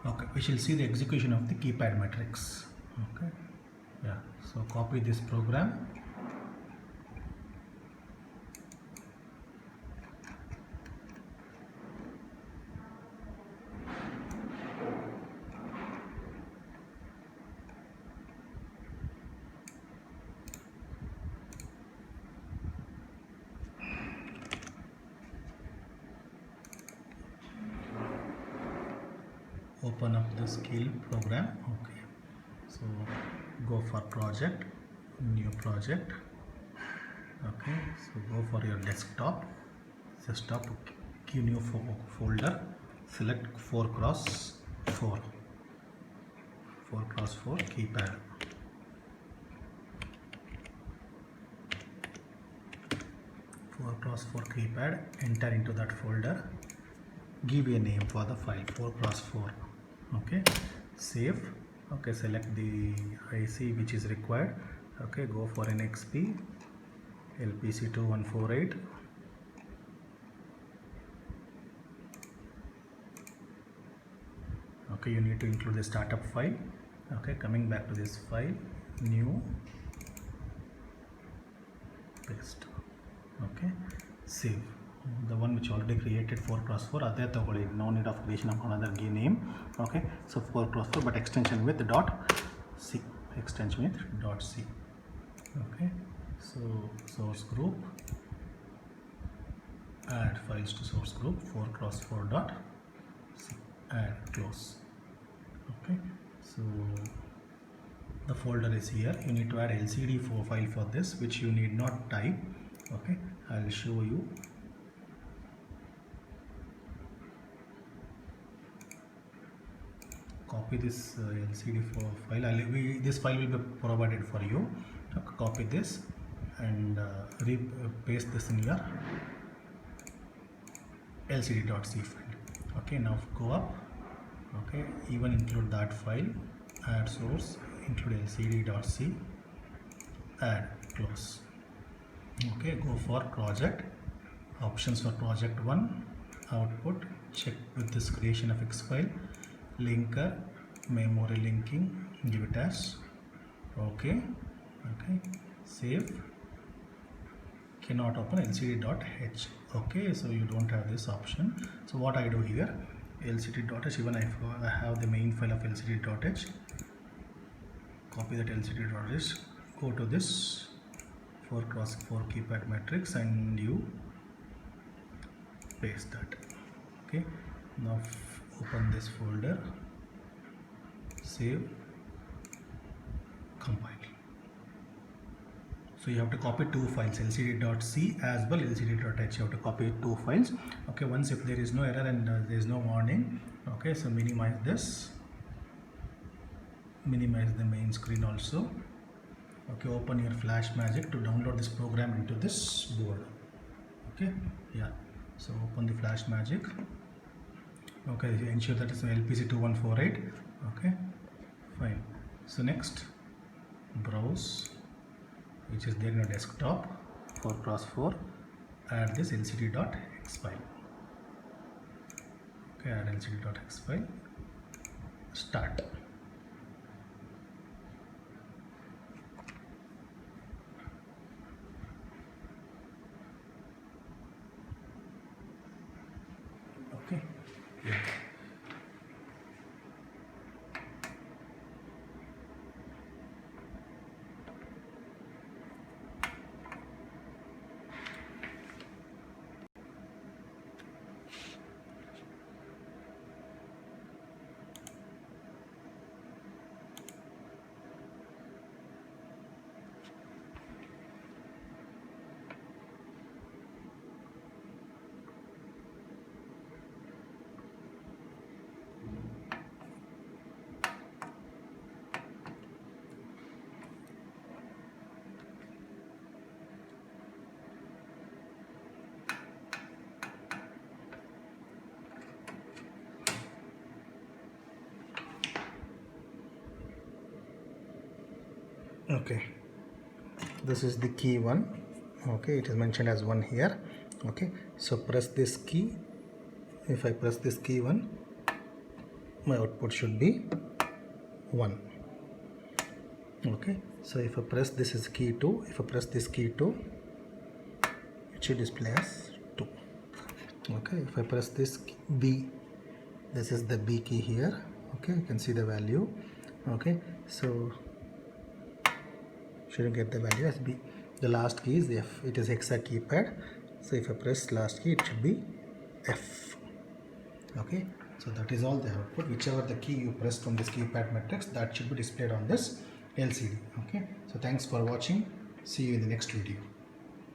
Okay, we shall see the execution of the keypad matrix. Okay, yeah, so copy this program. Open up the skill program. Okay, so go for project, new project. Okay, so go for your desktop, new folder, select 4x4 keypad. Four cross 4 keypad, enter into that folder, give a name for the file 4x4. Okay, save. Okay, select the IC which is required. Okay, go for an XP LPC2148. Okay, you need to include the startup file. Okay, coming back to this file, new, paste. Okay, save. The one which already created 4x4, ಅದೇ ತಗೊಳ್ಳಿ, no need of creation of another name. Okay, so 4x4 but extension with .c, okay, so source group, add files to source group 4x4.c, add, close. Okay, so the folder is here. You need to add LCD file for this, which you need not type. Okay, I'll show you. Copy this LCD file. This file will be provided for you. Okay, copy this and paste this in your lcd.c file. Okay, now go up. Okay, even include that file, add source, include lcd.c, add, close. Okay, go for project, options for project 1, output, check with this creation of X file, linker, memory linking, give it as okay. Okay, save. Cannot open lcd.h. Okay, so you don't have this option. So what I do here, lcd.h, even I have the main file of lcd.h, copy that lcd.h, go to this 4x4 keypad matrix and you paste that. Okay, now open this folder, save, compile. So you have to copy two files, lcd.c as well lcd.h. You have to copy two files. Okay, once if there is no error and there is no warning, okay, so minimize this, minimize the main screen also. Okay, open your Flash Magic to download this program into this board. Okay, yeah, so open the Flash Magic. Okay, ensure that it's LPC2148. Okay, fine. So next, browse, which is there in your desktop, 4x4, add this lcd.x file. Okay, add lcd.x file, start. Okay, yeah. Okay, this is the key 1. Okay, it is mentioned as 1 here. Okay, so press this key. If I press this key 1, my output should be 1. Okay, so if I press this is key 2, if I press this key 2, it should display as 2. Okay, if I press this B, this is the B key here. Okay, you can see the value. Okay, so shouldn't get the value as B. The last key is F. It is hexa keypad. So if I press last key, it should be F. Okay, so that is all the output. Whichever the key you press from this keypad matrix, that should be displayed on this LCD. Okay, so thanks for watching. See you in the next video.